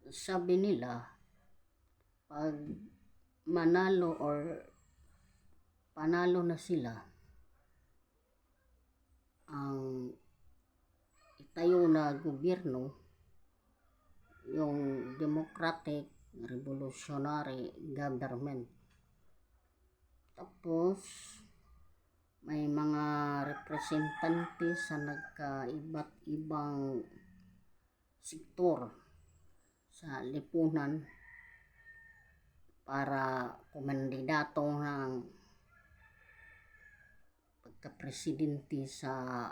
Sabi nila, pag manalo or panalo na sila, ang itayo na gobyerno, yung Democratic Revolutionary Government. Tapos, may mga representante sa nagkaiba't ibang sektor sa lipunan para kumandidato ng pagka-presidente sa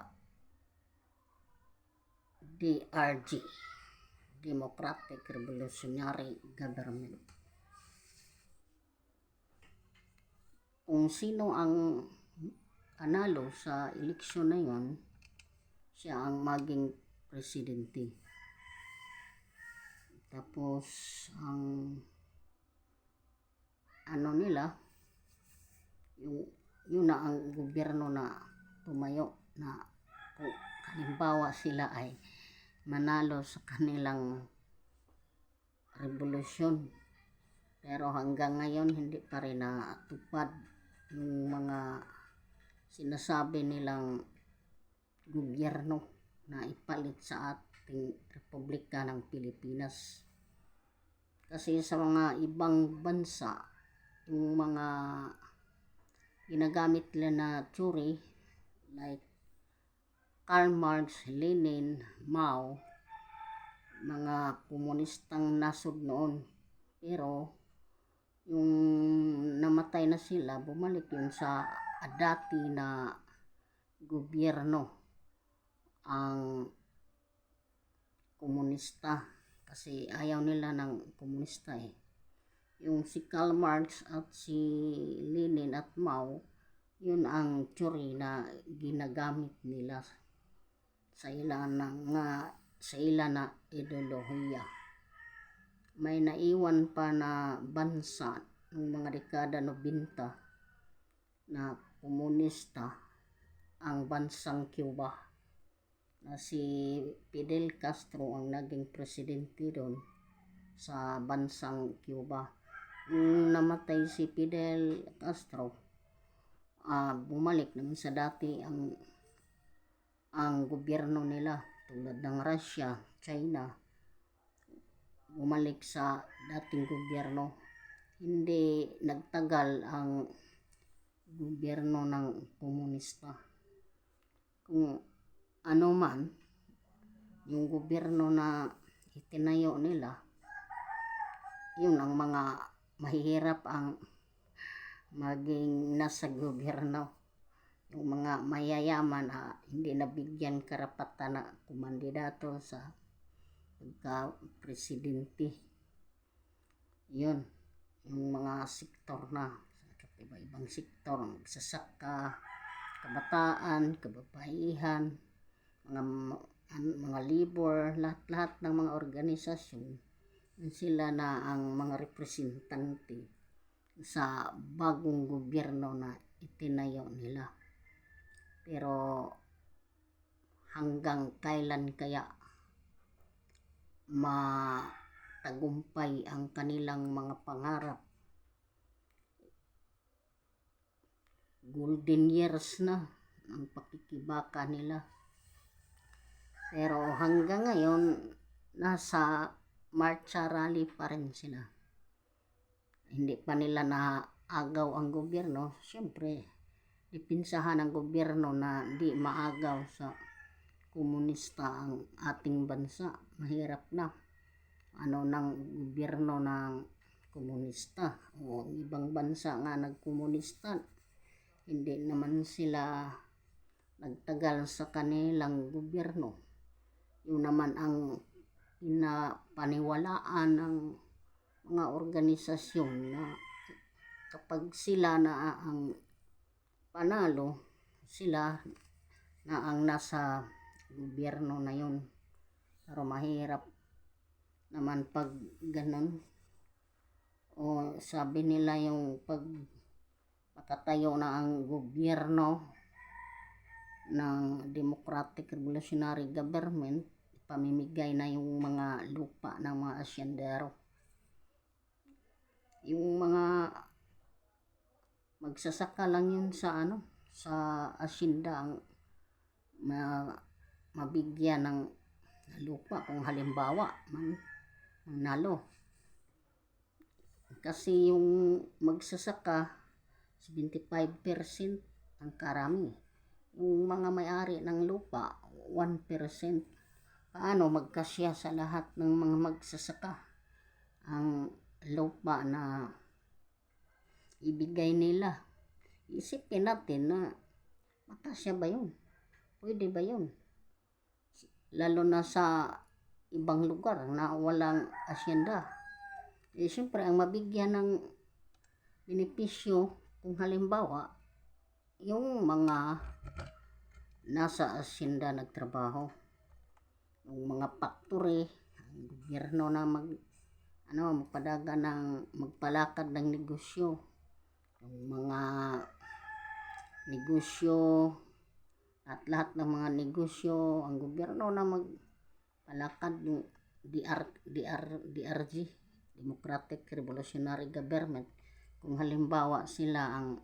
DRG, Democratic Revolutionary Government. Kung sino ang panalo sa eleksyon na yon, siya ang maging presidente. Tapos ang nila, yun na ang gobyerno na tumayo, na kung halimbawa sila ay manalo sa kanilang revolusyon, pero hanggang ngayon hindi pa rin natupad yung mga sinasabi nilang gobyerno na ipalit sa ating Republika ng Pilipinas. Kasi sa mga ibang bansa, yung mga ginagamit nila na theory like Karl Marx, Lenin, Mao, mga komunistang nasod noon. Pero yung namatay na sila, bumalik yun sa dati na gobyerno, ang komunista, kasi ayaw nila ng komunista eh. Yung si Karl Marx at si Lenin at Mao, yun ang theory na ginagamit nila sa ilan na ideolohiya. May naiwan pa na bansa ng mga dekada 90 na komunista, ang bansang Cuba, na si Fidel Castro ang naging presidente doon sa bansang Cuba. Nung namatay si Fidel Castro, bumalik naman sa dati ang gobyerno nila, tulad ng Russia, China, bumalik sa dating gobyerno. Hindi nagtagal ang gobyerno ng komunista. Kung ano man yung gobyerno na itinayo nila, yun ang mga mahihirap ang maging nasa gobyerno. Yung mga mayayaman hindi nabigyan karapatan na kumandidato sa pagka-presidente. Yun, yung mga sektor na, iba-ibang sektor, magsasaka, kabataan, kababaihan, mga labor, lahat-lahat ng mga organisasyon, sila na ang mga representante sa bagong gobyerno na itinayo nila. Pero hanggang kailan kaya matagumpay ang kanilang mga pangarap? Golden years na ang pakikibaka nila. Pero hanggang ngayon, nasa marcha rally pa rin sila. Hindi pa nila naagaw ang gobyerno. Siyempre, ipinsahan ng gobyerno na di maagaw sa komunista ang ating bansa. Mahirap na ng gobyerno ng komunista, o ibang bansa nga nagkomunista, hindi naman sila nagtagal sa kanilang gobyerno. Yun naman ang pinapaniwalaan ng mga organisasyon na kapag sila na ang panalo, sila na ang nasa gobyerno na yun. Pero mahirap naman pag ganun. O sabi nila yung pag makatayo na ang gobyerno ng Democratic Revolutionary Government, pamimigay na yung mga lupa ng mga asyendero. Yung mga magsasaka lang yun sa sa asyenda ang mabigyan ng lupa kung halimbawa manalo. Kasi yung magsasaka 75% ang karami. Yung mga may-ari ng lupa 1%. Paano magkasya sa lahat ng mga magsasaka ang lupa na ibigay nila? Isipin natin na makasya ba yun? Pwede ba yun? Lalo na sa ibang lugar na walang asyenda. Siyempre ang mabigyan ng benepisyo kung halimbawa yung mga nasa asyenda nagtrabaho, yung mga factory, ang gobyerno na magpalakad ng negosyo, yung mga negosyo at lahat ng mga negosyo, ang gobyerno na magpalakad ng DRG, Democratic Revolutionary Government. Kung halimbawa sila ang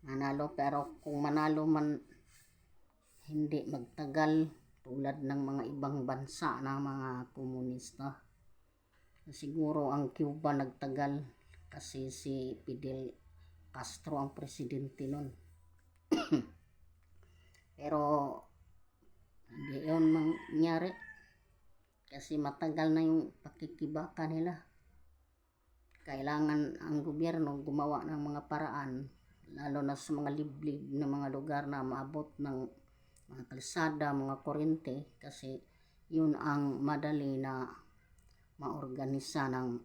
manalo, pero kung manalo man hindi magtagal tulad ng mga ibang bansa na mga komunista. Siguro ang Cuba nagtagal kasi si Fidel Castro ang presidente nun. Pero hindi yun mangyari kasi matagal na yung pakikibaka nila. Kailangan ang gobyerno gumawa ng mga paraan, lalo na sa mga liblib na mga lugar na maabot ng mga kalsada, mga kuryente, kasi yun ang madali na maorganisa ng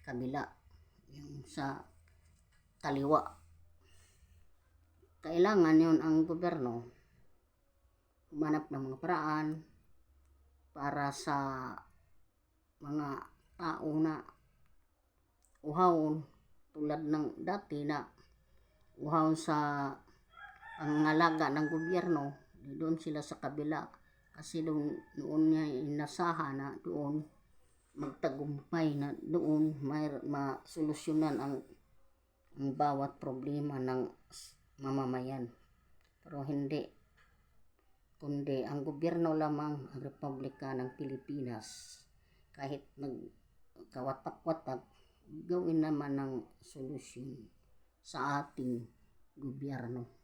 kabila, yung sa kaliwa. Kailangan yun ang gobyerno humanap ng mga paraan para sa mga tao na uhaw tulad ng dati na uhaw sa pangangalaga ng gobyerno. Doon sila sa kabila kasi doon niya inasahan na doon magtagumpay, na doon may masolusyonan ang bawat problema ng mamamayan. Pero hindi, kundi ang gobyerno lamang, ang Republika ng Pilipinas, kahit nagkawatak-watak, gawin naman ng solusyon sa ating gobyerno.